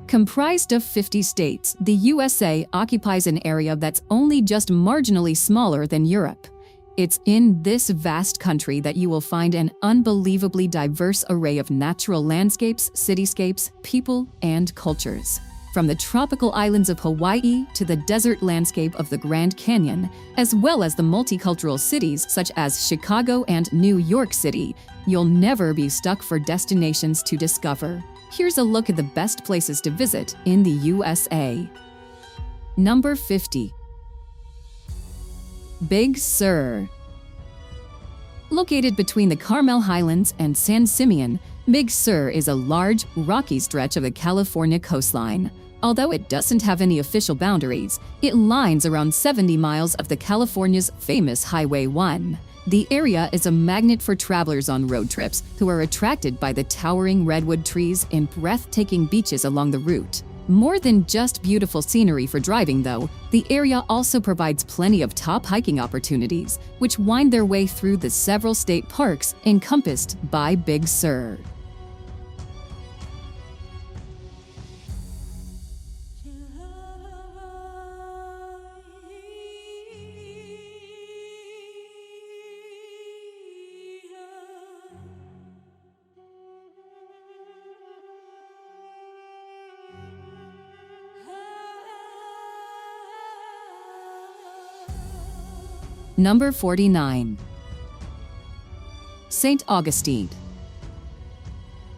Comprised of 50 states, the USA occupies an area that's only just marginally smaller than Europe. It's in this vast country that you will find an unbelievably diverse array of natural landscapes, cityscapes, people, and cultures. From the tropical islands of Hawaii to the desert landscape of the Grand Canyon, as well as the multicultural cities such as Chicago and New York City, you'll never be stuck for destinations to discover. Here's a look at the best places to visit in the USA. Number 50. Big Sur. Located between the Carmel Highlands and San Simeon, Big Sur is a large, rocky stretch of the California coastline. Although it doesn't have any official boundaries, it lines around 70 miles of the California's famous Highway 1. The area is a magnet for travelers on road trips who are attracted by the towering redwood trees and breathtaking beaches along the route. More than just beautiful scenery for driving, though, the area also provides plenty of top hiking opportunities, which wind their way through the several state parks encompassed by Big Sur. Number 49. St. Augustine.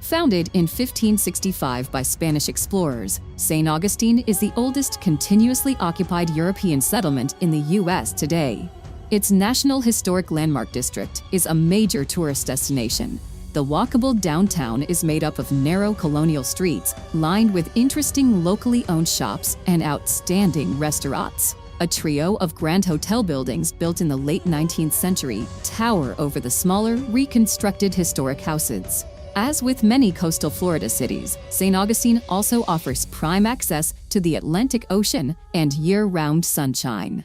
Founded in 1565 by Spanish explorers, St. Augustine is the oldest continuously occupied European settlement in the U.S. today. Its National Historic Landmark District is a major tourist destination. The walkable downtown is made up of narrow colonial streets lined with interesting locally owned shops and outstanding restaurants. A trio of grand hotel buildings built in the late 19th century tower over the smaller, reconstructed historic houses. As with many coastal Florida cities, St. Augustine also offers prime access to the Atlantic Ocean and year-round sunshine.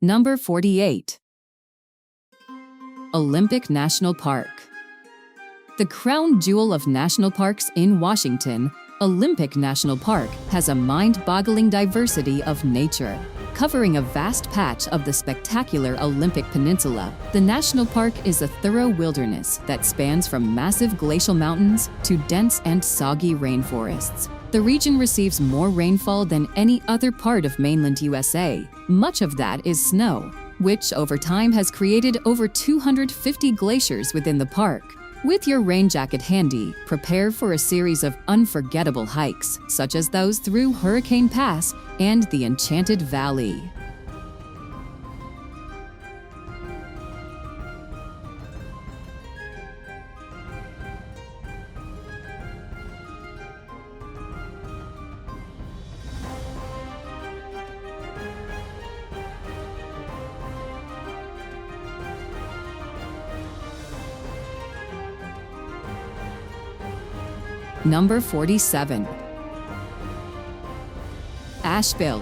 Number 48. Olympic National Park. The crown jewel of national parks in Washington, Olympic National Park has a mind-boggling diversity of nature. Covering a vast patch of the spectacular Olympic Peninsula, the national park is a thorough wilderness that spans from massive glacial mountains to dense and soggy rainforests. The region receives more rainfall than any other part of mainland USA. Much of that is snow, which over time has created over 250 glaciers within the park. With your rain jacket handy, prepare for a series of unforgettable hikes, such as those through Hurricane Pass and the Enchanted Valley. Number 47. Asheville.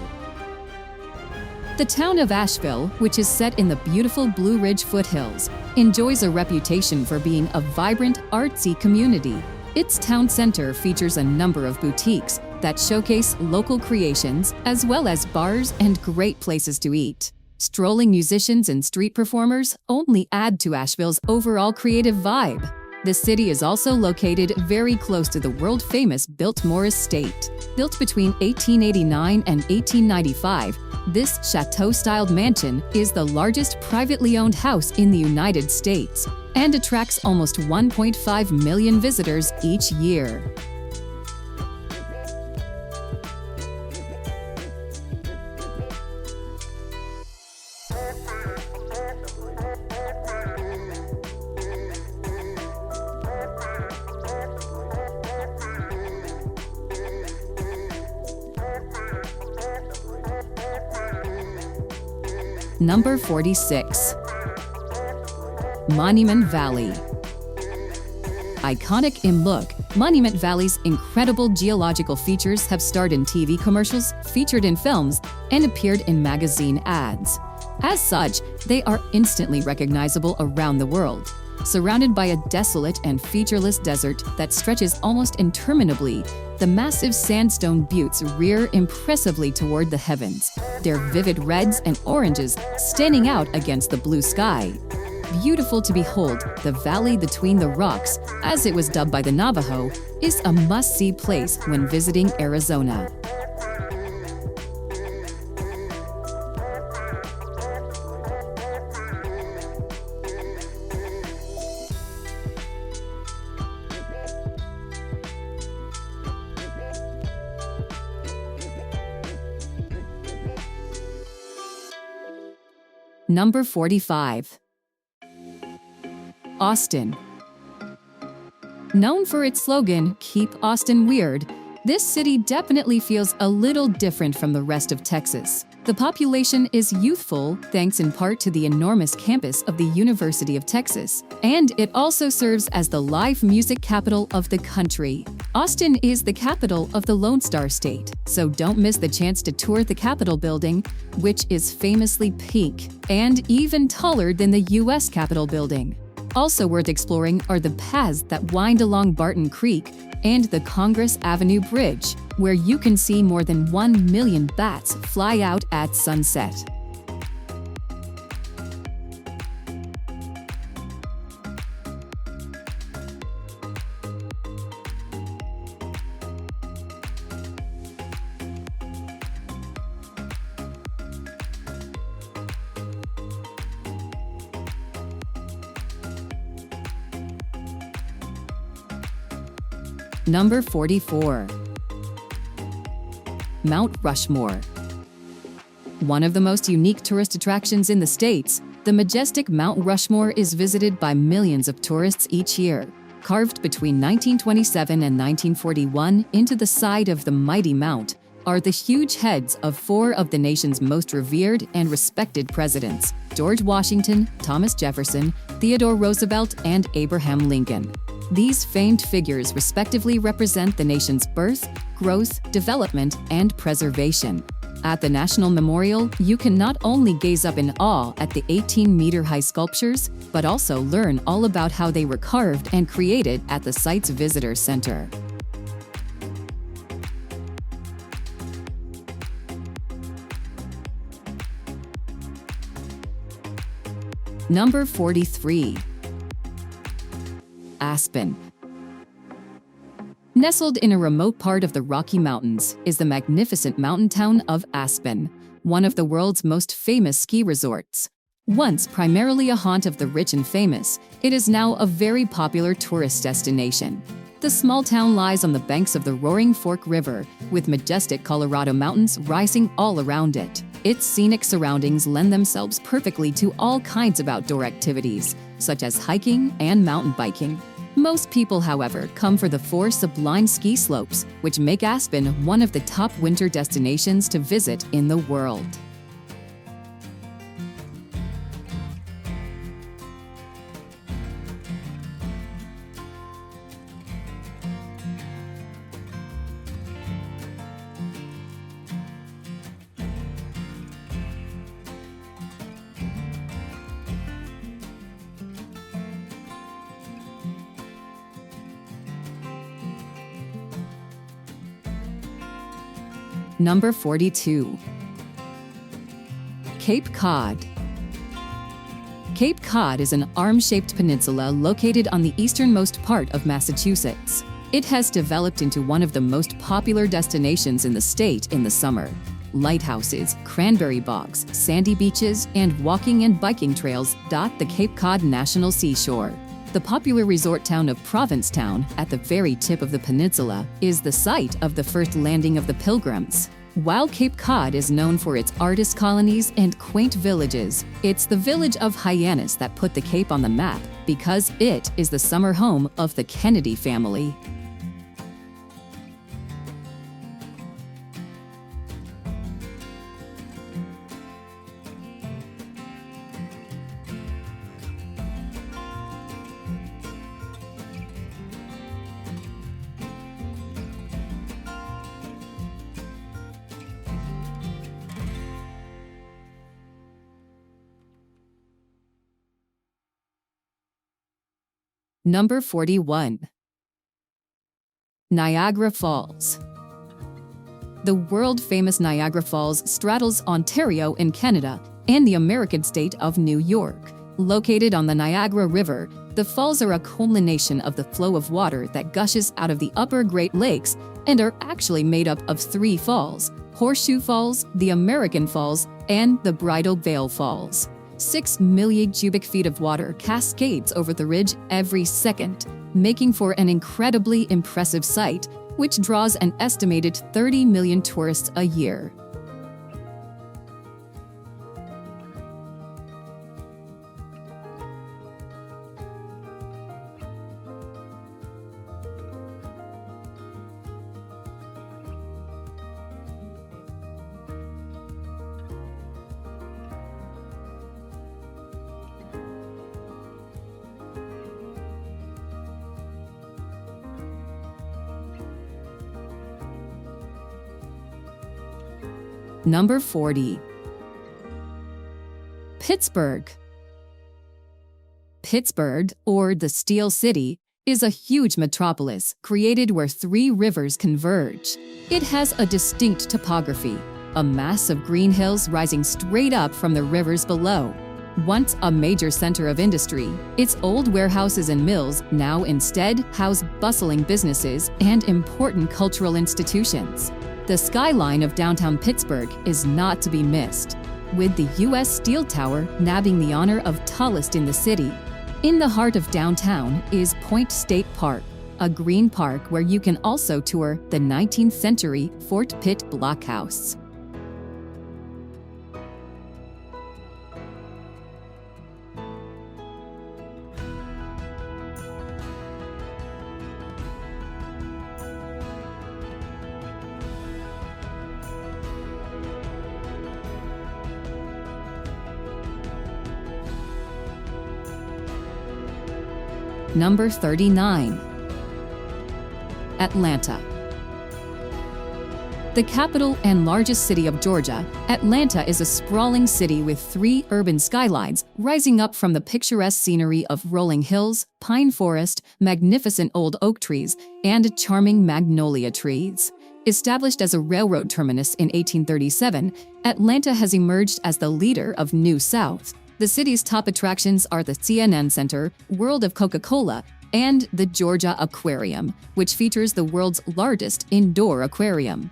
The town of Asheville, which is set in the beautiful Blue Ridge foothills, enjoys a reputation for being a vibrant, artsy community. Its town center features a number of boutiques that showcase local creations, as well as bars and great places to eat. Strolling musicians and street performers only add to Asheville's overall creative vibe. The city is also located very close to the world-famous Biltmore Estate. Built between 1889 and 1895, this chateau-styled mansion is the largest privately owned house in the United States and attracts almost 1.5 million visitors each year. Number 46. Monument Valley. Iconic in look, Monument Valley's incredible geological features have starred in TV commercials, featured in films, and appeared in magazine ads. As such, they are instantly recognizable around the world. Surrounded by a desolate and featureless desert that stretches almost interminably, the massive sandstone buttes rear impressively toward the heavens, their vivid reds and oranges standing out against the blue sky. Beautiful to behold, the valley between the rocks, as it was dubbed by the Navajo, is a must-see place when visiting Arizona. Number 45. Austin. Known for its slogan, "Keep Austin Weird," this city definitely feels a little different from the rest of Texas. The population is youthful, thanks in part to the enormous campus of the University of Texas, and it also serves as the live music capital of the country. Austin is the capital of the Lone Star State, so don't miss the chance to tour the Capitol building, which is famously pink and even taller than the U.S. Capitol building. Also worth exploring are the paths that wind along Barton Creek and the Congress Avenue Bridge, where you can see more than 1 million bats fly out at sunset. Number 44. Mount Rushmore. One of the most unique tourist attractions in the States, the majestic Mount Rushmore is visited by millions of tourists each year. Carved between 1927 and 1941 into the side of the mighty mount are the huge heads of 4 of the nation's most revered and respected presidents: George Washington, Thomas Jefferson, Theodore Roosevelt, and Abraham Lincoln. These famed figures respectively represent the nation's birth, growth, development, and preservation. At the National Memorial, you can not only gaze up in awe at the 18-meter-high sculptures, but also learn all about how they were carved and created at the site's visitor center. Number 43. Aspen. Nestled in a remote part of the Rocky Mountains is the magnificent mountain town of Aspen, one of the world's most famous ski resorts. Once primarily a haunt of the rich and famous, it is now a very popular tourist destination. The small town lies on the banks of the Roaring Fork River, with majestic Colorado mountains rising all around it. Its scenic surroundings lend themselves perfectly to all kinds of outdoor activities, such as hiking and mountain biking. Most people, however, come for the 4 sublime ski slopes, which make Aspen one of the top winter destinations to visit in the world. Number 42. Cape Cod. Cape Cod is an arm-shaped peninsula located on the easternmost part of Massachusetts. It has developed into one of the most popular destinations in the state in the summer. Lighthouses, cranberry bogs, sandy beaches, and walking and biking trails dot the Cape Cod National Seashore. The popular resort town of Provincetown, at the very tip of the peninsula, is the site of the first landing of the Pilgrims. While Cape Cod is known for its artist colonies and quaint villages, it's the village of Hyannis that put the Cape on the map because it is the summer home of the Kennedy family. Number 41. Niagara Falls. The world-famous Niagara Falls straddles Ontario in Canada and the American state of New York. Located on the Niagara River, the falls are a culmination of the flow of water that gushes out of the upper Great Lakes and are actually made up of 3 falls: Horseshoe Falls, the American Falls, and the Bridal Veil Falls. 6 million cubic feet of water cascades over the ridge every second, making for an incredibly impressive sight, which draws an estimated 30 million tourists a year. Number 40. Pittsburgh. Pittsburgh, or the Steel City, is a huge metropolis created where 3 rivers converge. It has a distinct topography, a mass of green hills rising straight up from the rivers below. Once a major center of industry, its old warehouses and mills now instead house bustling businesses and important cultural institutions. The skyline of downtown Pittsburgh is not to be missed, with the U.S. Steel Tower nabbing the honor of tallest in the city. In the heart of downtown is Point State Park, a green park where you can also tour the 19th century Fort Pitt Blockhouse. Number 39. Atlanta. The capital and largest city of Georgia, Atlanta is a sprawling city with 3 urban skylines rising up from the picturesque scenery of rolling hills, pine forest, magnificent old oak trees, and charming magnolia trees. Established as a railroad terminus in 1837, Atlanta has emerged as the leader of New South. The city's top attractions are the CNN Center, World of Coca-Cola, and the Georgia Aquarium, which features the world's largest indoor aquarium.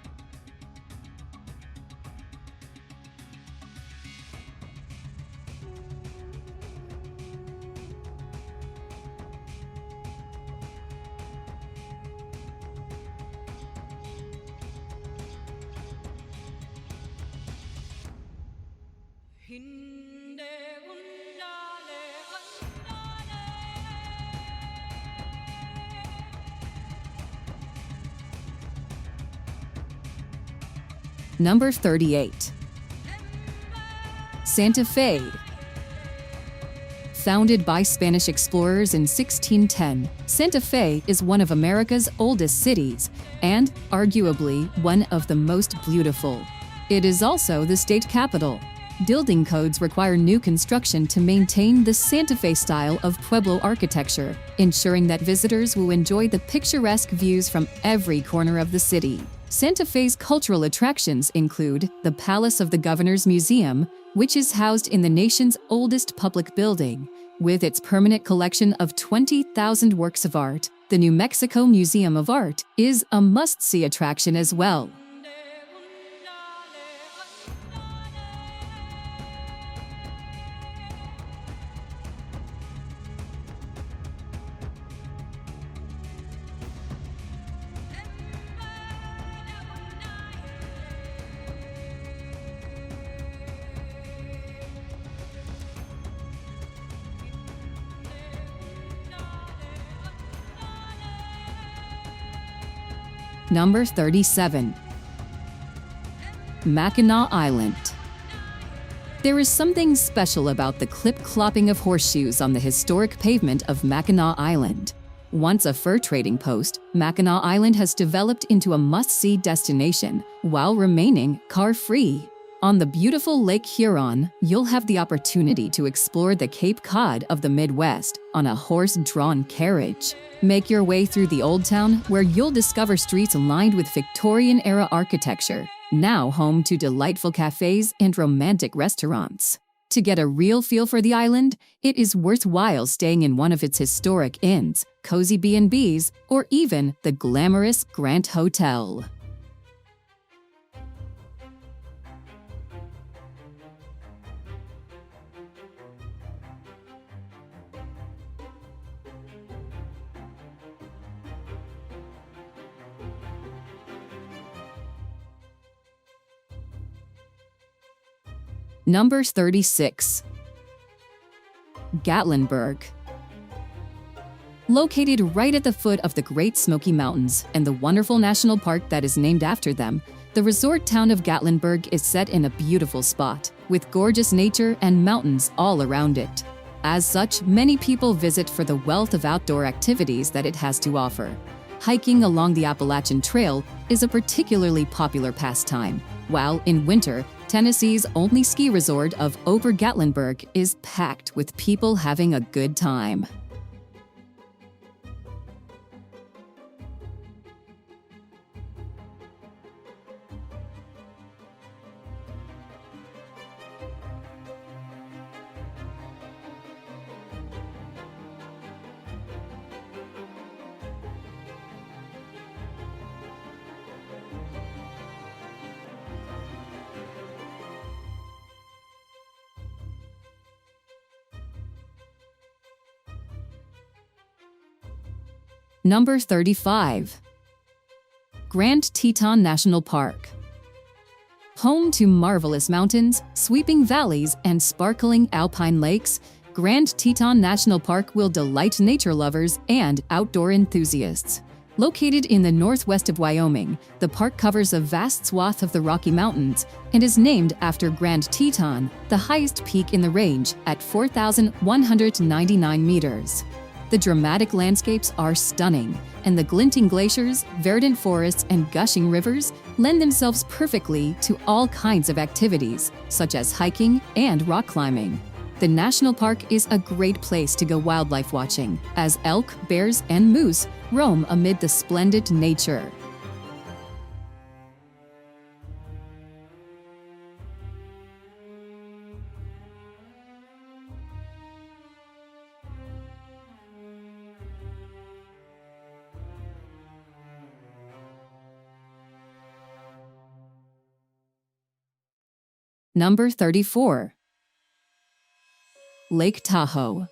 Number 38. Santa Fe. Founded by Spanish explorers in 1610, Santa Fe is one of America's oldest cities and, arguably, one of the most beautiful. It is also the state capital. Building codes require new construction to maintain the Santa Fe style of Pueblo architecture, ensuring that visitors will enjoy the picturesque views from every corner of the city. Santa Fe's cultural attractions include the Palace of the Governor's Museum, which is housed in the nation's oldest public building. With its permanent collection of 20,000 works of art, the New Mexico Museum of Art is a must-see attraction as well. Number 37. Mackinac Island. There is something special about the clip-clopping of horseshoes on the historic pavement of Mackinac Island. Once a fur trading post, Mackinac Island has developed into a must-see destination while remaining car-free. On the beautiful Lake Huron, you'll have the opportunity to explore the Cape Cod of the Midwest on a horse-drawn carriage. Make your way through the Old Town, where you'll discover streets lined with Victorian-era architecture, now home to delightful cafes and romantic restaurants. To get a real feel for the island, it is worthwhile staying in one of its historic inns, cozy B&Bs, or even the glamorous Grant Hotel. Number 36. Gatlinburg. Located right at the foot of the Great Smoky Mountains and the wonderful national park that is named after them, the resort town of Gatlinburg is set in a beautiful spot, with gorgeous nature and mountains all around it. As such, many people visit for the wealth of outdoor activities that it has to offer. Hiking along the Appalachian Trail is a particularly popular pastime, while in winter, Tennessee's only ski resort of Ober-Gatlinburg is packed with people having a good time. Number 35. Grand Teton National Park. Home to marvelous mountains, sweeping valleys, and sparkling alpine lakes, Grand Teton National Park will delight nature lovers and outdoor enthusiasts. Located in the northwest of Wyoming, the park covers a vast swath of the Rocky Mountains and is named after Grand Teton, the highest peak in the range at 4,199 meters. The dramatic landscapes are stunning, and the glinting glaciers, verdant forests, and gushing rivers lend themselves perfectly to all kinds of activities, such as hiking and rock climbing. The national park is a great place to go wildlife watching, as elk, bears, and moose roam amid the splendid nature. Number 34. Lake Tahoe.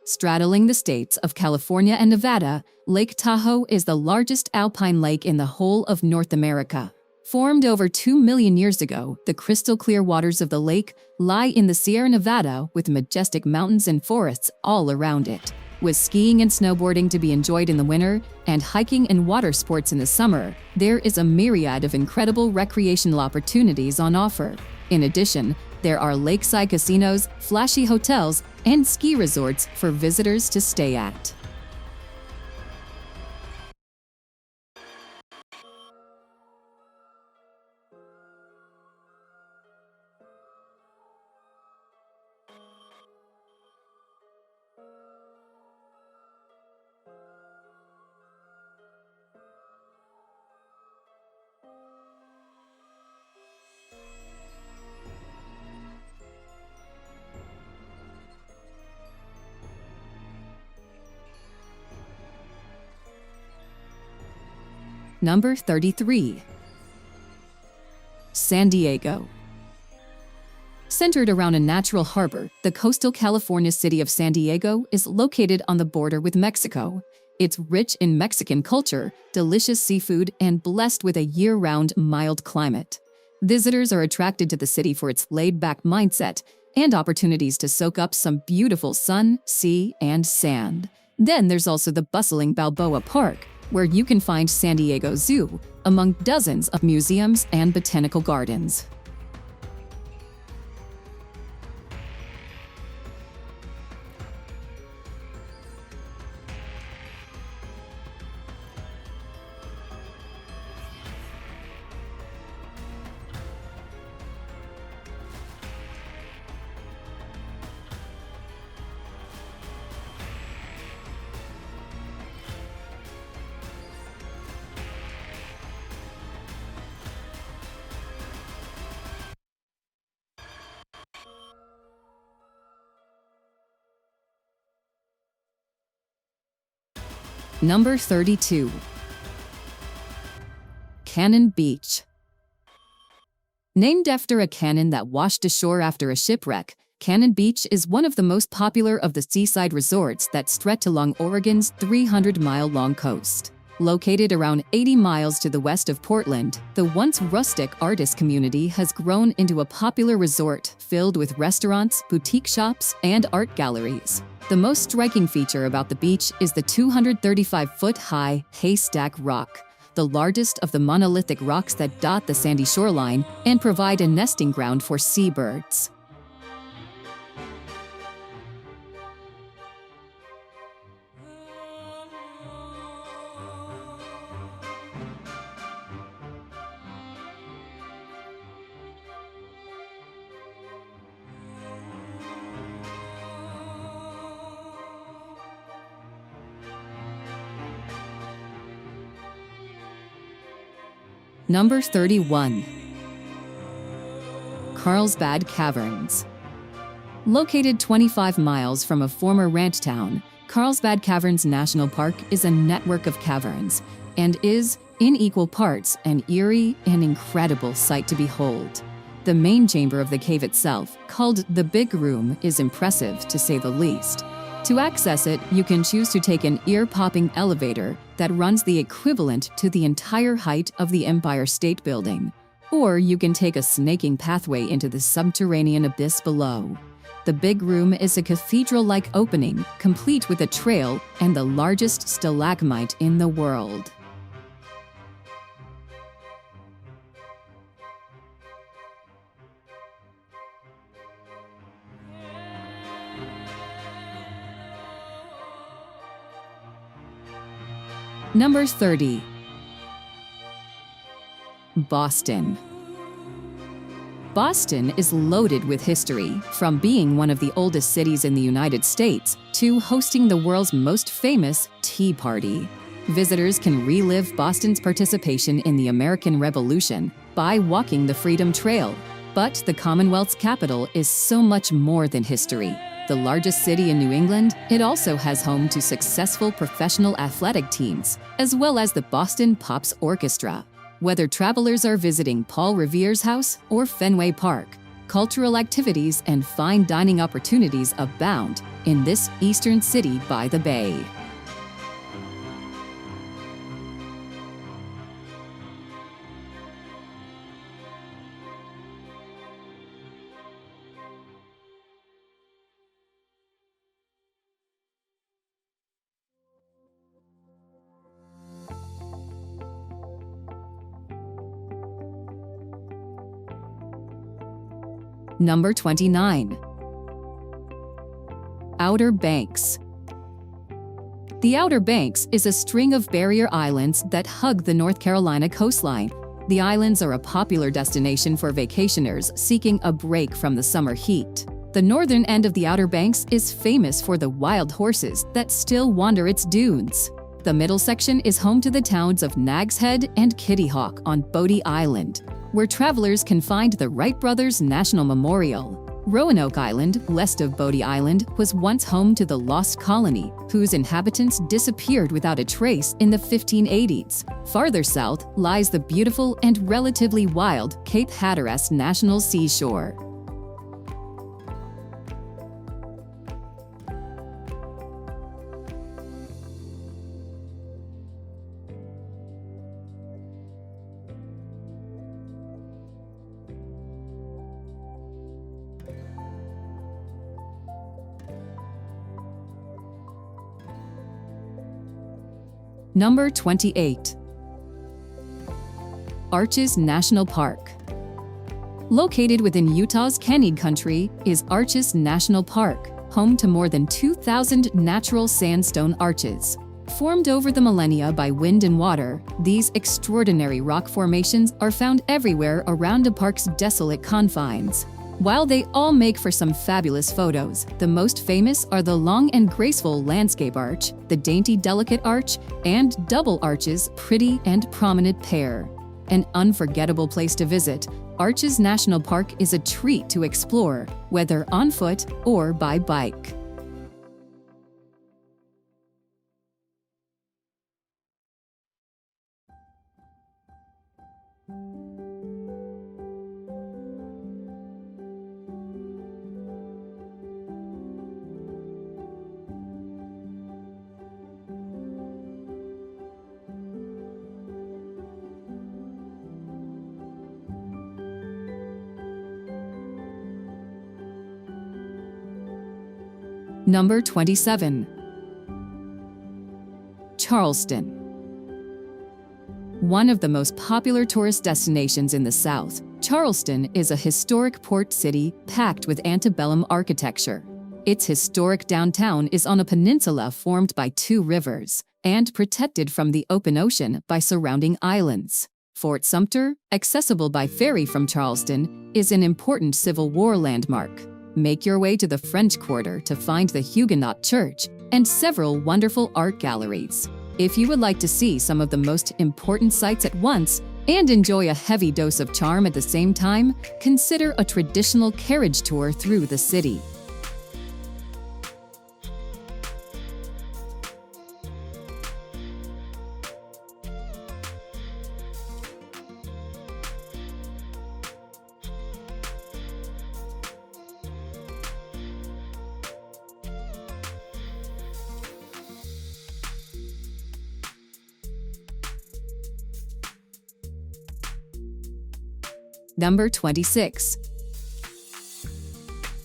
Straddling the states of California and Nevada, Lake Tahoe is the largest alpine lake in the whole of North America. Formed over 2 million years ago, the crystal-clear waters of the lake lie in the Sierra Nevada with majestic mountains and forests all around it. With skiing and snowboarding to be enjoyed in the winter and hiking and water sports in the summer, there is a myriad of incredible recreational opportunities on offer. In addition, there are lakeside casinos, flashy hotels, and ski resorts for visitors to stay at. Number 33. San Diego. Centered around a natural harbor, the coastal California city of San Diego is located on the border with Mexico. It's rich in Mexican culture, delicious seafood, and blessed with a year-round mild climate. Visitors are attracted to the city for its laid-back mindset and opportunities to soak up some beautiful sun, sea, and sand. Then there's also the bustling Balboa Park, where you can find San Diego Zoo, among dozens of museums and botanical gardens. Number 32. Cannon Beach. Named after a cannon that washed ashore after a shipwreck, Cannon Beach is one of the most popular of the seaside resorts that stretch along Oregon's 300-mile-long coast. Located around 80 miles to the west of Portland, the once rustic artist community has grown into a popular resort filled with restaurants, boutique shops, and art galleries. The most striking feature about the beach is the 235-foot-high Haystack Rock, the largest of the monolithic rocks that dot the sandy shoreline and provide a nesting ground for seabirds. Number 31. Carlsbad Caverns. Located 25 miles from a former ranch town, Carlsbad Caverns National Park is a network of caverns and is, in equal parts, an eerie and incredible sight to behold. The main chamber of the cave itself, called the Big Room, is impressive to say the least. To access it, you can choose to take an ear-popping elevator that runs the equivalent to the entire height of the Empire State Building, or you can take a snaking pathway into the subterranean abyss below. The Big Room is a cathedral-like opening, complete with a trail and the largest stalagmite in the world. Number 30. Boston. Boston is loaded with history, from being one of the oldest cities in the United States to hosting the world's most famous Tea Party. Visitors can relive Boston's participation in the American Revolution by walking the Freedom Trail. But the Commonwealth's capital is so much more than history. The largest city in New England, it also has home to successful professional athletic teams, as well as the Boston Pops Orchestra. Whether travelers are visiting Paul Revere's house or Fenway Park, cultural activities and fine dining opportunities abound in this eastern city by the bay. Number 29. Outer Banks. The Outer Banks is a string of barrier islands that hug the North Carolina coastline. The islands are a popular destination for vacationers seeking a break from the summer heat. The northern end of the Outer Banks is famous for the wild horses that still wander its dunes. The middle section is home to the towns of Nag's Head and Kitty Hawk on Bodie Island, where travelers can find the Wright Brothers National Memorial. Roanoke Island, west of Bodie Island, was once home to the Lost Colony, whose inhabitants disappeared without a trace in the 1580s. Farther south lies the beautiful and relatively wild Cape Hatteras National Seashore. Number 28. Arches National Park. Located within Utah's Canyon Country is Arches National Park, home to more than 2,000 natural sandstone arches. Formed over the millennia by wind and water, these extraordinary rock formations are found everywhere around the park's desolate confines. While they all make for some fabulous photos, the most famous are the long and graceful landscape arch, the dainty delicate arch, and double arches, pretty and prominent pair. An unforgettable place to visit, Arches National Park is a treat to explore, whether on foot or by bike. Number 27. Charleston. One of the most popular tourist destinations in the South, Charleston is a historic port city packed with antebellum architecture. Its historic downtown is on a peninsula formed by two rivers and protected from the open ocean by surrounding islands. Fort Sumter, accessible by ferry from Charleston, is an important Civil War landmark. Make your way to the French Quarter to find the Huguenot Church and several wonderful art galleries. If you would like to see some of the most important sights at once and enjoy a heavy dose of charm at the same time, consider a traditional carriage tour through the city. Number 26.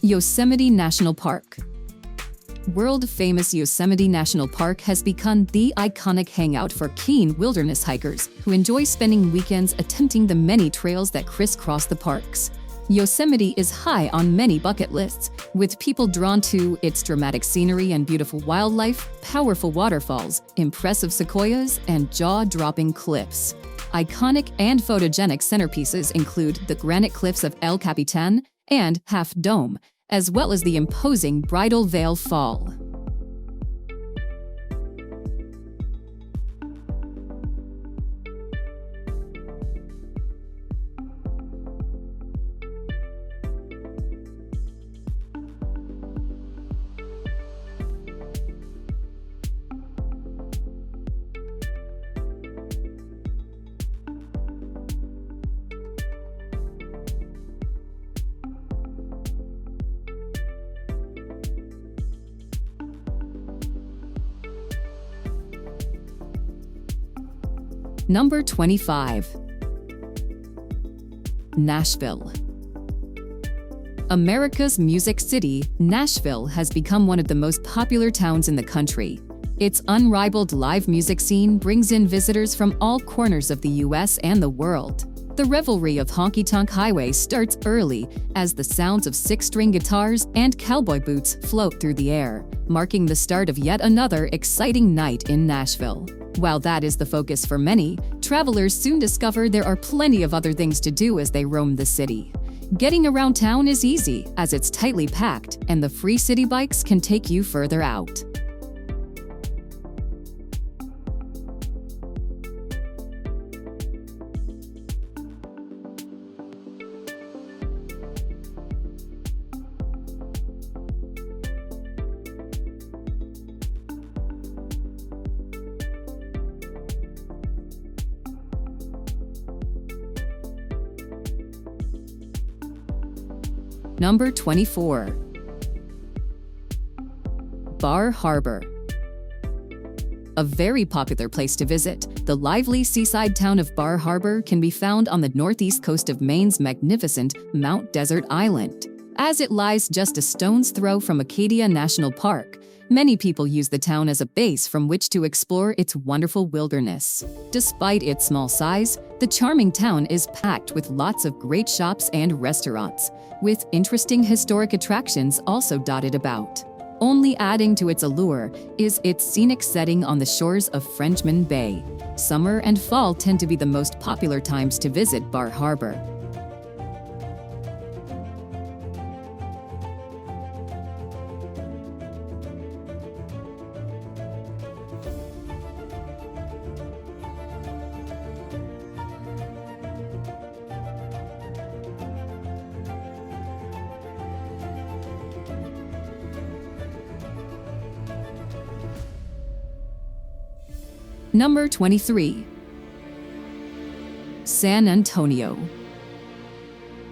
Yosemite National Park. World-famous Yosemite National Park has become the iconic hangout for keen wilderness hikers who enjoy spending weekends attempting the many trails that crisscross the parks. Yosemite is high on many bucket lists, with people drawn to its dramatic scenery and beautiful wildlife, powerful waterfalls, impressive sequoias, and jaw-dropping cliffs. Iconic and photogenic centerpieces include the granite cliffs of El Capitan and Half Dome, as well as the imposing Bridal Veil Fall. Number 25. Nashville. America's Music City, Nashville has become one of the most popular towns in the country. Its unrivaled live music scene brings in visitors from all corners of the U.S. and the world. The revelry of Honky Tonk Highway starts early as the sounds of six-string guitars and cowboy boots float through the air, marking the start of yet another exciting night in Nashville. While that is the focus for many, travelers soon discover there are plenty of other things to do as they roam the city. Getting around town is easy as it's tightly packed and the free city bikes can take you further out. Number 24. Bar Harbor. A very popular place to visit, the lively seaside town of Bar Harbor can be found on the northeast coast of Maine's magnificent Mount Desert Island. As it lies just a stone's throw from Acadia National Park, many people use the town as a base from which to explore its wonderful wilderness. Despite its small size, the charming town is packed with lots of great shops and restaurants, with interesting historic attractions also dotted about. Only adding to its allure is its scenic setting on the shores of Frenchman Bay. Summer and fall tend to be the most popular times to visit Bar Harbor. Number 23. San Antonio.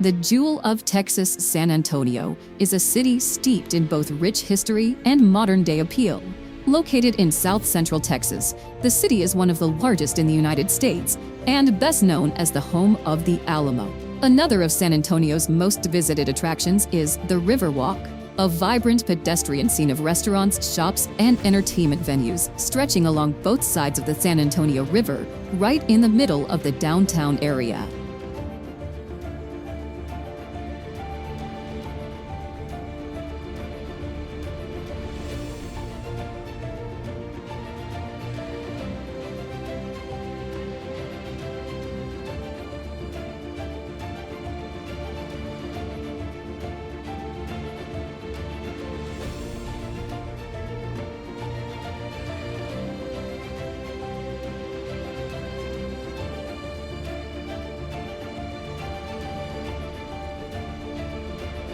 The jewel of Texas, San Antonio is a city steeped in both rich history and modern-day appeal. Located in south-central Texas, the city is one of the largest in the United States and best known as the home of the Alamo. Another of San Antonio's most visited attractions is the Riverwalk. a vibrant pedestrian scene of restaurants, shops, and entertainment venues stretching along both sides of the San Antonio River, right in the middle of the downtown area.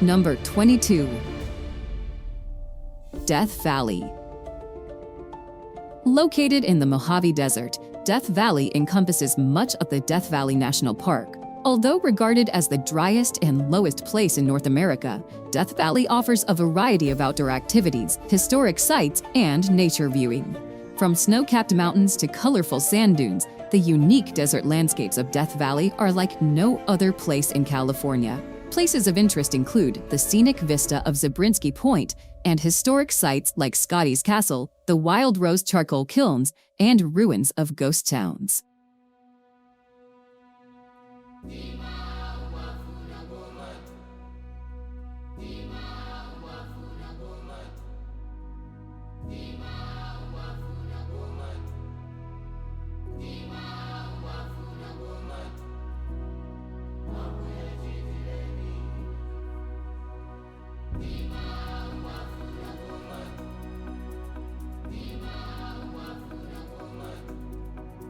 Number 22. Death Valley. Located in the Mojave Desert, Death Valley encompasses much of the Death Valley National Park. Although regarded as the driest and lowest place in North America, Death Valley offers a variety of outdoor activities, historic sites, and nature viewing. From snow-capped mountains to colorful sand dunes, the unique desert landscapes of Death Valley are like no other place in California. Places of interest include the scenic vista of Zabriskie Point and historic sites like Scotty's Castle, the Wild Rose charcoal kilns, and ruins of ghost towns.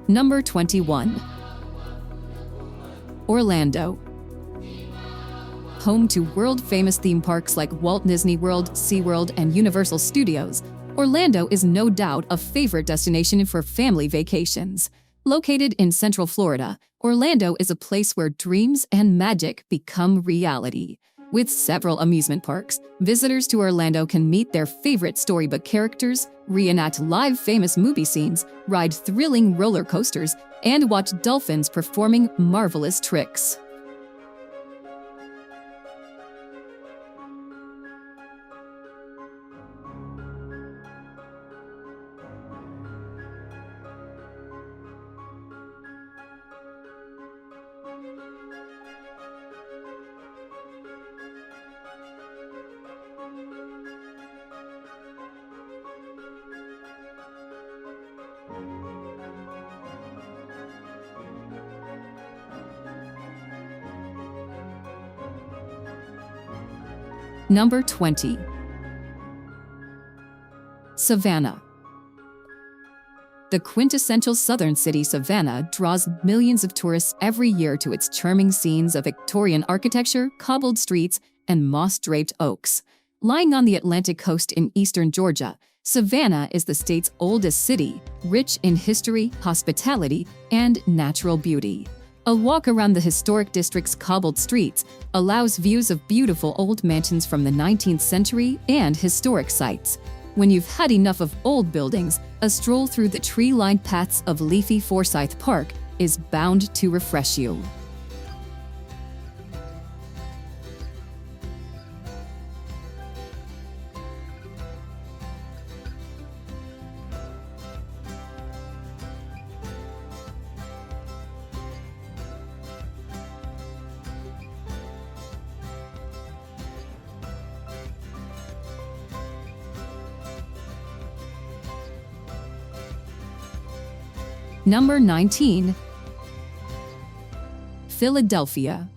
Number 21. Orlando. Home to world-famous theme parks like Walt Disney World, SeaWorld, and Universal Studios, Orlando is no doubt a favorite destination for family vacations. Located in Central Florida, Orlando is a place where dreams and magic become reality. With several amusement parks, visitors to Orlando can meet their favorite storybook characters, reenact live famous movie scenes, ride thrilling roller coasters, and watch dolphins performing marvelous tricks. Number 20. Savannah. The quintessential southern city, Savannah, draws millions of tourists every year to its charming scenes of Victorian architecture, cobbled streets, and moss-draped oaks. Lying on the Atlantic coast in eastern Georgia, Savannah is the state's oldest city, rich in history, hospitality, and natural beauty. A walk around the historic district's cobbled streets allows views of beautiful old mansions from the 19th century and historic sites. When you've had enough of old buildings, a stroll through the tree-lined paths of leafy Forsyth Park is bound to refresh you. Number 19. Philadelphia.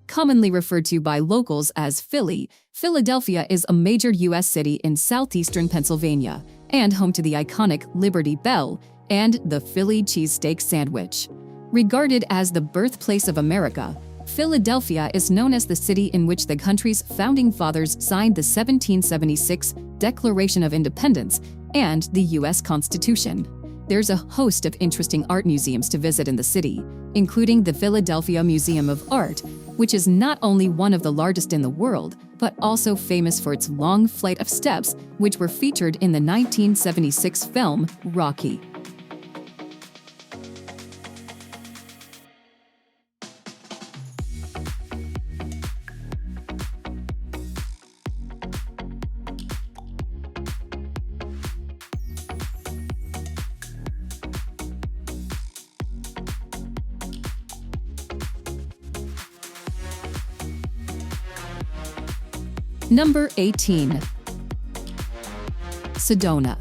Commonly referred to by locals as Philly, Philadelphia is a major U.S. city in southeastern Pennsylvania and home to the iconic Liberty Bell and the Philly cheesesteak sandwich. Regarded as the birthplace of America, Philadelphia is known as the city in which the country's founding fathers signed the 1776 Declaration of Independence and the U.S. Constitution. There's a host of interesting art museums to visit in the city, including the Philadelphia Museum of Art, which is not only one of the largest in the world, but also famous for its long flight of steps, which were featured in the 1976 film Rocky. Number 18. Sedona.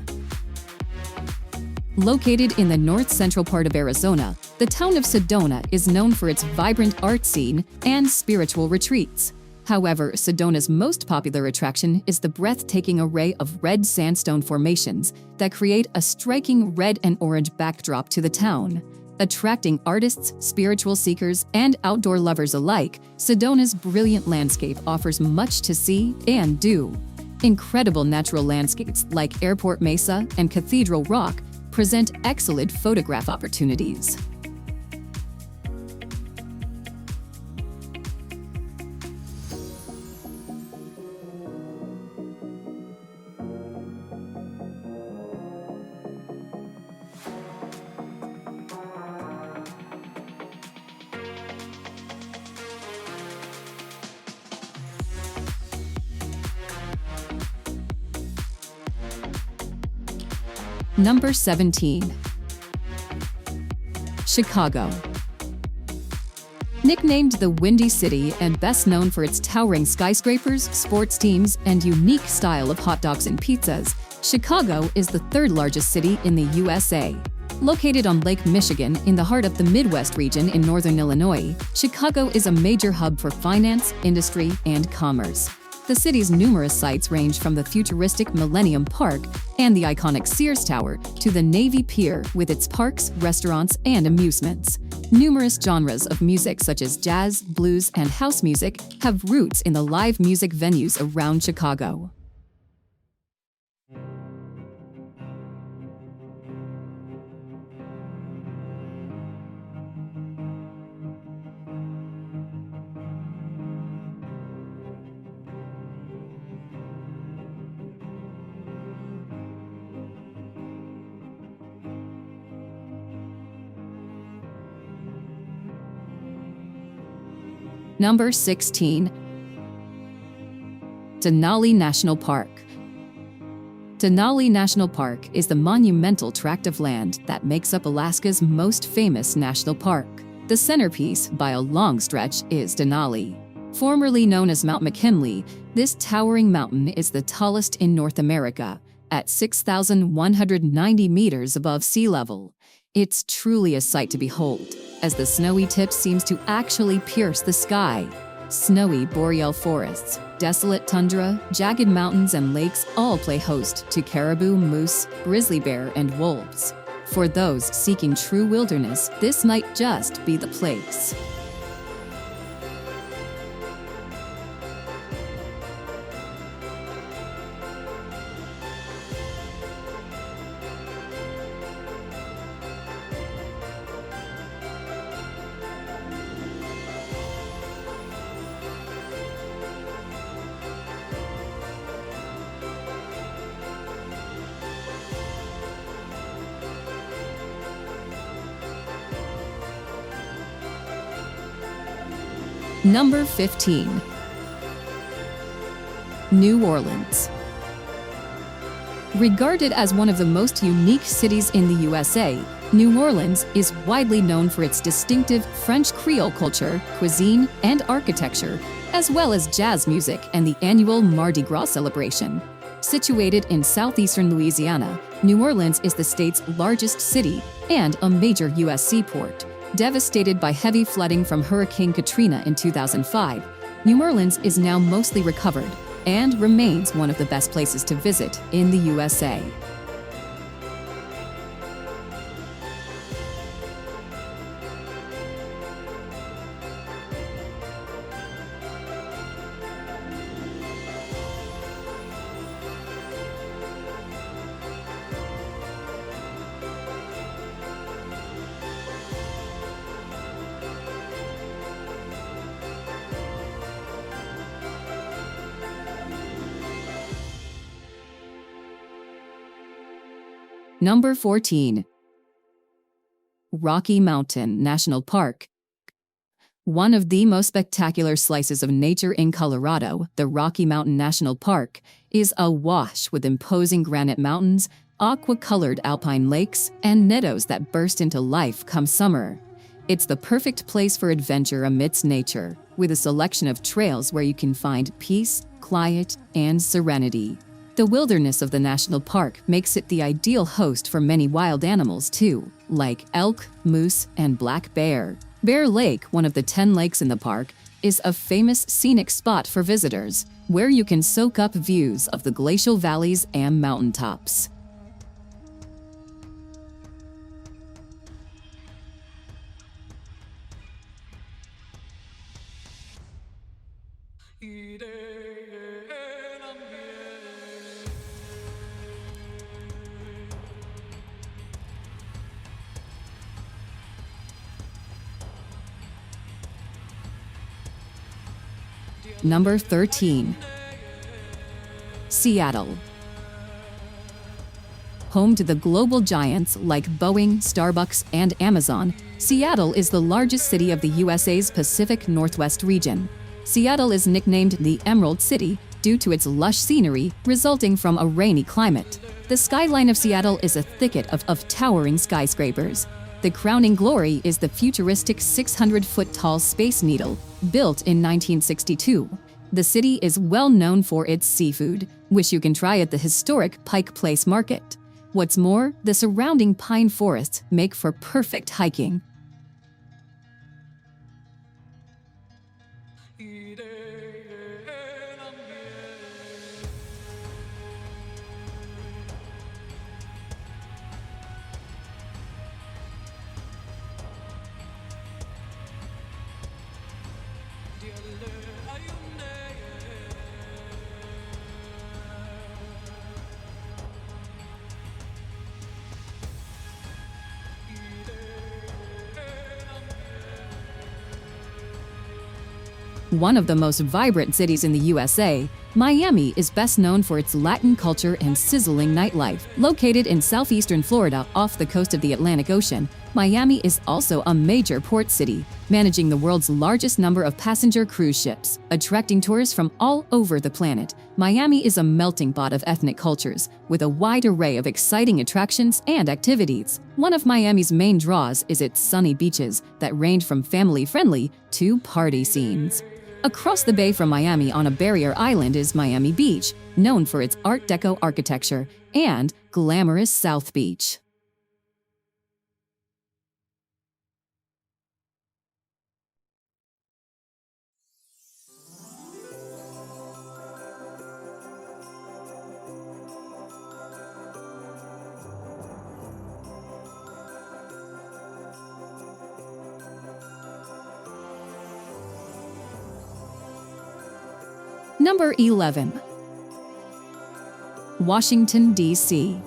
Located in the north-central part of Arizona, the town of Sedona is known for its vibrant art scene and spiritual retreats. However, Sedona's most popular attraction is the breathtaking array of red sandstone formations that create a striking red and orange backdrop to the town. Attracting artists, spiritual seekers, and outdoor lovers alike, Sedona's brilliant landscape offers much to see and do. Incredible natural landscapes like Airport Mesa and Cathedral Rock present excellent photograph opportunities. Number 17. Chicago. Nicknamed the Windy City and best known for its towering skyscrapers, sports teams, and unique style of hot dogs and pizzas, Chicago is the third largest city in the USA. Located on Lake Michigan in the heart of the Midwest region in northern Illinois, Chicago is a major hub for finance, industry, and commerce. The city's numerous sites range from the futuristic Millennium Park and the iconic Sears Tower to the Navy Pier with its parks, restaurants, and amusements. Numerous genres of music such as jazz, blues, and house music have roots in the live music venues around Chicago. Number 16. Denali National Park. Denali National Park is the monumental tract of land that makes up Alaska's most famous national park. The centerpiece, by a long stretch, is Denali. Formerly known as Mount McKinley, this towering mountain is the tallest in North America, at 6,190 meters above sea level. It's truly a sight to behold, as the snowy tip seems to actually pierce the sky. Snowy boreal forests, desolate tundra, jagged mountains, and lakes all play host to caribou, moose, grizzly bear, and wolves. For those seeking true wilderness, this might just be the place. Number 15. New Orleans. Regarded as one of the most unique cities in the USA, New Orleans is widely known for its distinctive French Creole culture, cuisine, and architecture, as well as jazz music and the annual Mardi Gras celebration. Situated in southeastern Louisiana, New Orleans is the state's largest city and a major U.S. seaport. Devastated by heavy flooding from Hurricane Katrina in 2005, New Orleans is now mostly recovered and remains one of the best places to visit in the USA. Number 14. Rocky Mountain National Park. One of the most spectacular slices of nature in Colorado, the Rocky Mountain National Park, is awash with imposing granite mountains, aqua-colored alpine lakes, and meadows that burst into life come summer. It's the perfect place for adventure amidst nature, with a selection of trails where you can find peace, quiet, and serenity. The wilderness of the national park makes it the ideal host for many wild animals too, like elk, moose, and black bear. Bear Lake, one of the 10 lakes in the park, is a famous scenic spot for visitors, where you can soak up views of the glacial valleys and mountaintops. Number 13. Seattle. Home to the global giants like Boeing, Starbucks, and Amazon, Seattle is the largest city of the USA's Pacific Northwest region. Seattle is nicknamed the Emerald City due to its lush scenery resulting from a rainy climate. The skyline of Seattle is a thicket of towering skyscrapers. The crowning glory is the futuristic 600-foot-tall Space Needle, built in 1962. The city is well known for its seafood, which you can try at the historic Pike Place Market. What's more, the surrounding pine forests make for perfect hiking. One of the most vibrant cities in the USA, Miami is best known for its Latin culture and sizzling nightlife. Located in southeastern Florida off the coast of the Atlantic Ocean, Miami is also a major port city, managing the world's largest number of passenger cruise ships. Attracting tourists from all over the planet, Miami is a melting pot of ethnic cultures, with a wide array of exciting attractions and activities. One of Miami's main draws is its sunny beaches that range from family-friendly to party scenes. Across the bay from Miami on a barrier island is Miami Beach, known for its Art Deco architecture, and glamorous South Beach. Number 11. Washington, D.C.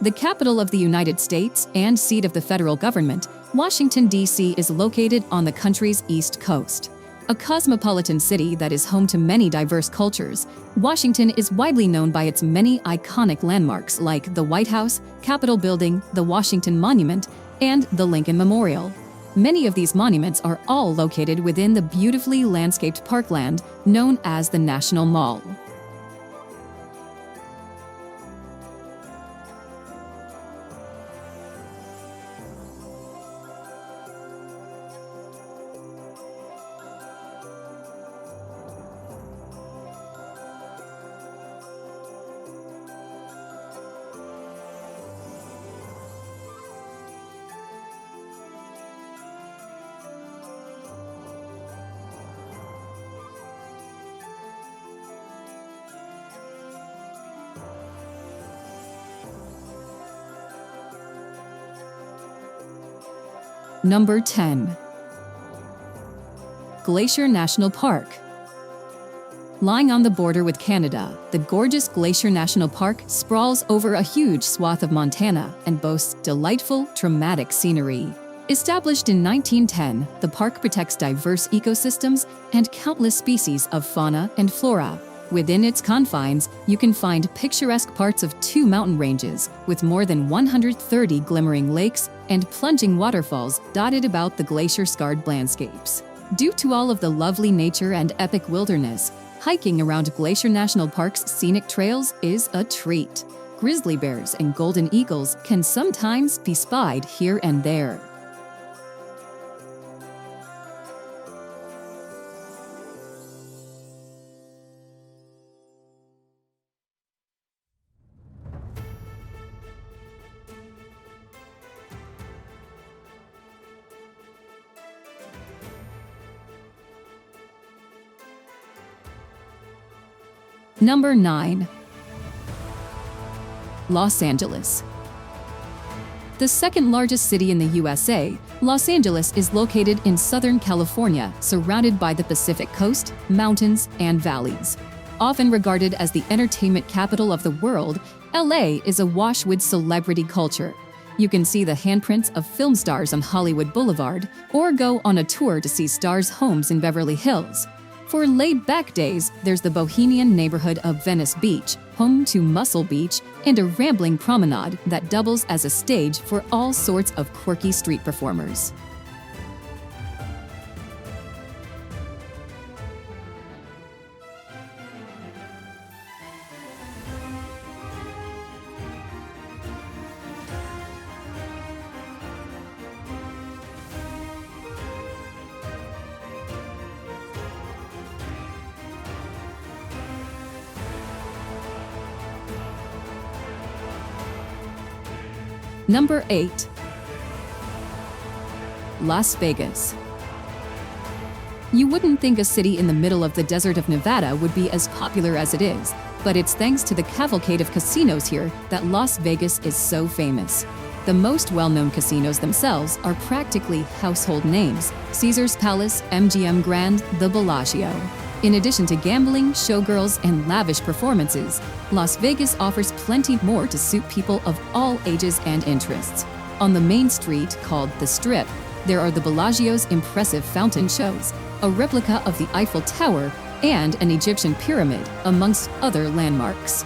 The capital of the United States and seat of the federal government, Washington, D.C. is located on the country's East Coast. A cosmopolitan city that is home to many diverse cultures, Washington is widely known by its many iconic landmarks like the White House, Capitol Building, the Washington Monument, and the Lincoln Memorial. Many of these monuments are all located within the beautifully landscaped parkland known as the National Mall. Number 10. Glacier National Park. Lying on the border with Canada, the gorgeous Glacier National Park sprawls over a huge swath of Montana and boasts delightful, dramatic scenery. Established in 1910, the park protects diverse ecosystems and countless species of fauna and flora. Within its confines, you can find picturesque parts of 2 mountain ranges, with more than 130 glimmering lakes and plunging waterfalls dotted about the glacier-scarred landscapes. Due to all of the lovely nature and epic wilderness, hiking around Glacier National Park's scenic trails is a treat. Grizzly bears and golden eagles can sometimes be spied here and there. Number 9. Los Angeles. The second largest city in the USA, Los Angeles is located in Southern California, surrounded by the Pacific coast, mountains, and valleys. Often regarded as the entertainment capital of the world, LA is awash with celebrity culture. You can see the handprints of film stars on Hollywood Boulevard, or go on a tour to see stars' homes in Beverly Hills. For laid-back days, there's the bohemian neighborhood of Venice Beach, home to Muscle Beach, and a rambling promenade that doubles as a stage for all sorts of quirky street performers. Number 8. Las Vegas. You wouldn't think a city in the middle of the desert of Nevada would be as popular as it is, but it's thanks to the cavalcade of casinos here that Las Vegas is so famous. The most well-known casinos themselves are practically household names: Caesar's Palace, MGM Grand, the Bellagio. In addition to gambling, showgirls, and lavish performances, Las Vegas offers plenty more to suit people of all ages and interests. On the main street, called the Strip, there are the Bellagio's impressive fountain shows, a replica of the Eiffel Tower, and an Egyptian pyramid, amongst other landmarks.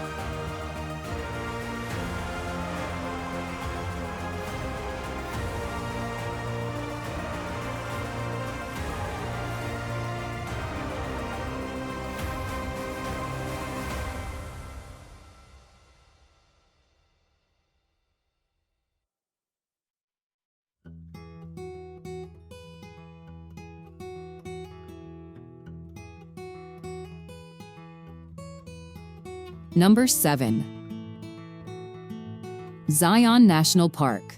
Number 7. Zion National Park.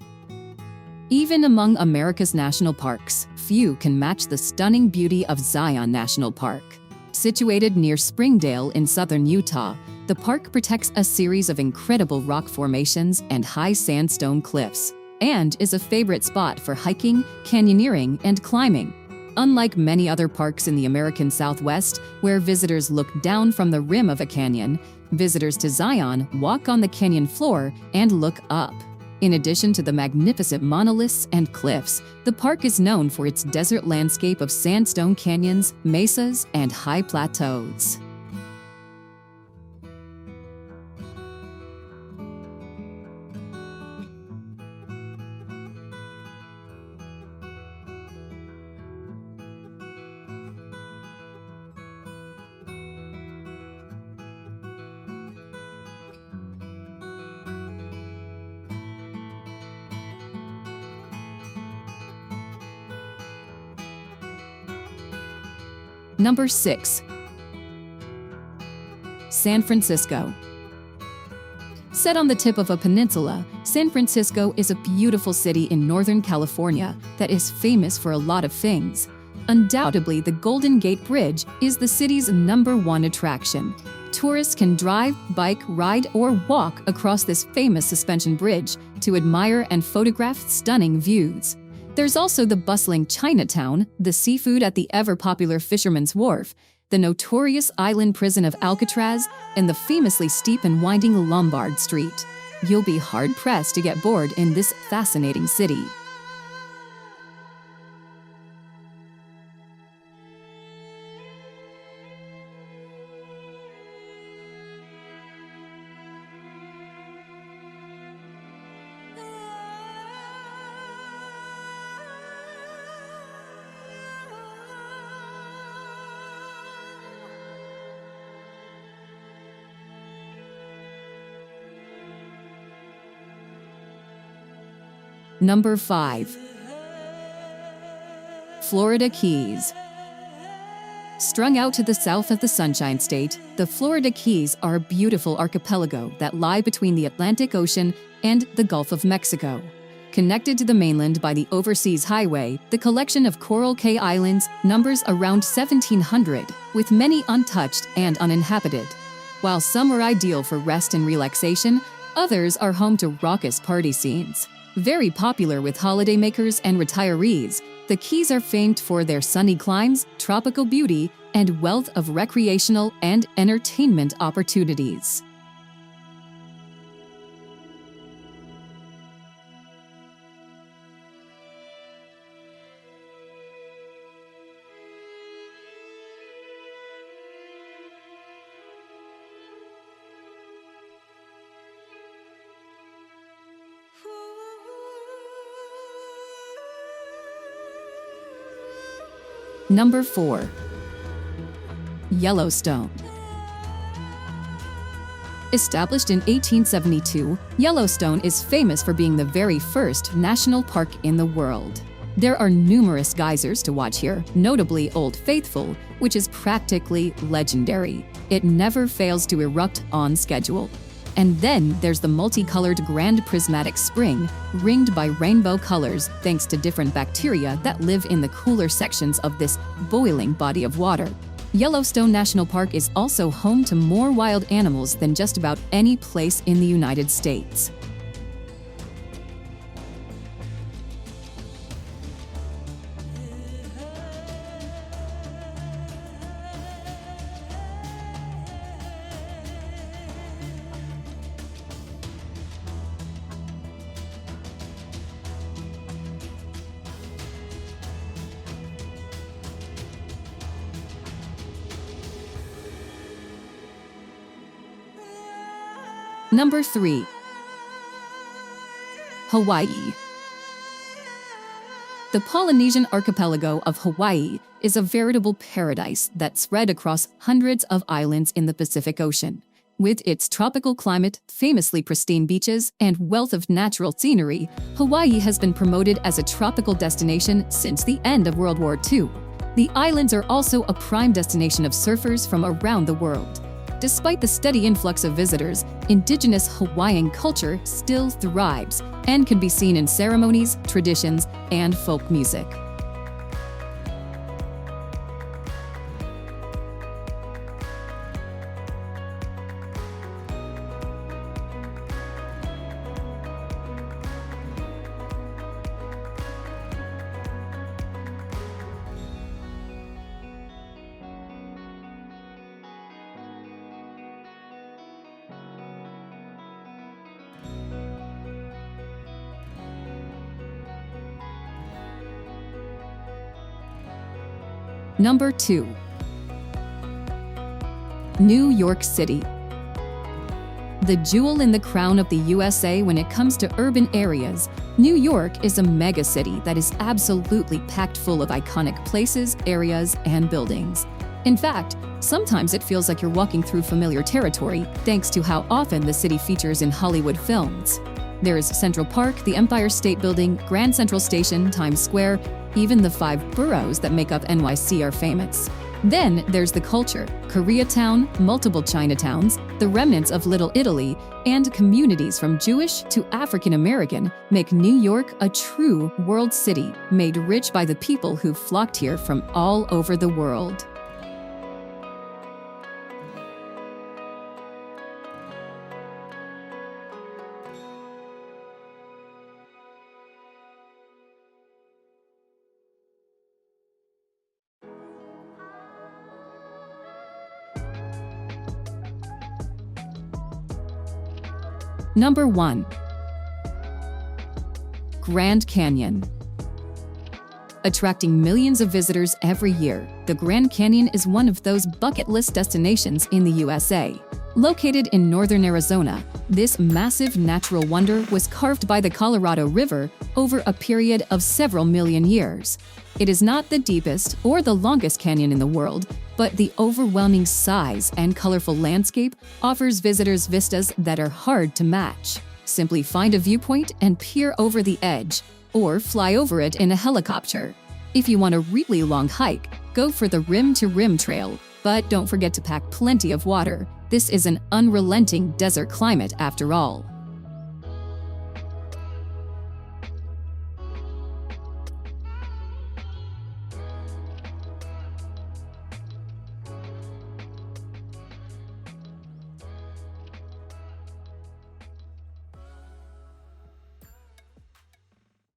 Even among America's national parks, few can match the stunning beauty of Zion National Park. Situated near Springdale in southern Utah, the park protects a series of incredible rock formations and high sandstone cliffs, and is a favorite spot for hiking, canyoneering, and climbing. Unlike many other parks in the American Southwest, where visitors look down from the rim of a canyon, visitors to Zion walk on the canyon floor and look up. In addition to the magnificent monoliths and cliffs, the park is known for its desert landscape of sandstone canyons, mesas, and high plateaus. Number 6. San Francisco. Set on the tip of a peninsula, San Francisco is a beautiful city in Northern California that is famous for a lot of things. Undoubtedly, the Golden Gate Bridge is the city's #1 attraction. Tourists can drive, bike, ride, or walk across this famous suspension bridge to admire and photograph stunning views. There's also the bustling Chinatown, the seafood at the ever-popular Fisherman's Wharf, the notorious island prison of Alcatraz, and the famously steep and winding Lombard Street. You'll be hard-pressed to get bored in this fascinating city. Number 5. Florida Keys. Strung out to the south of the Sunshine State, the Florida Keys are a beautiful archipelago that lie between the Atlantic Ocean and the Gulf of Mexico. Connected to the mainland by the Overseas Highway, the collection of Coral Cay Islands numbers around 1,700, with many untouched and uninhabited. While some are ideal for rest and relaxation, others are home to raucous party scenes. Very popular with holidaymakers and retirees, the Keys are famed for their sunny climes, tropical beauty, and wealth of recreational and entertainment opportunities. Number 4. Yellowstone. Established in 1872, Yellowstone is famous for being the very first national park in the world. There are numerous geysers to watch here, notably Old Faithful, which is practically legendary. It never fails to erupt on schedule. And then there's the multicolored Grand Prismatic Spring, ringed by rainbow colors thanks to different bacteria that live in the cooler sections of this boiling body of water. Yellowstone National Park is also home to more wild animals than just about any place in the United States. Number 3. Hawaii. The Polynesian archipelago of Hawaii is a veritable paradise that's spread across hundreds of islands in the Pacific Ocean. With its tropical climate, famously pristine beaches, and wealth of natural scenery, Hawaii has been promoted as a tropical destination since the end of World War II. The islands are also a prime destination of surfers from around the world. Despite the steady influx of visitors, indigenous Hawaiian culture still thrives and can be seen in ceremonies, traditions, and folk music. Number 2. New York City. The jewel in the crown of the USA when it comes to urban areas, New York is a megacity that is absolutely packed full of iconic places, areas, and buildings. In fact, sometimes it feels like you're walking through familiar territory thanks to how often the city features in Hollywood films. There is Central Park, the Empire State Building, Grand Central Station, Times Square. Even the 5 boroughs that make up NYC are famous. Then there's the culture: Koreatown, multiple Chinatowns, the remnants of Little Italy, and communities from Jewish to African American make New York a true world city, made rich by the people who flocked here from all over the world. Number 1. Grand Canyon. Attracting millions of visitors every year, the Grand Canyon is one of those bucket list destinations in the USA. Located in northern Arizona, this massive natural wonder was carved by the Colorado River over a period of several million years. It is not the deepest or the longest canyon in the world, but the overwhelming size and colorful landscape offers visitors vistas that are hard to match. Simply find a viewpoint and peer over the edge, or fly over it in a helicopter. If you want a really long hike, go for the Rim to Rim Trail, but don't forget to pack plenty of water. This is an unrelenting desert climate after all.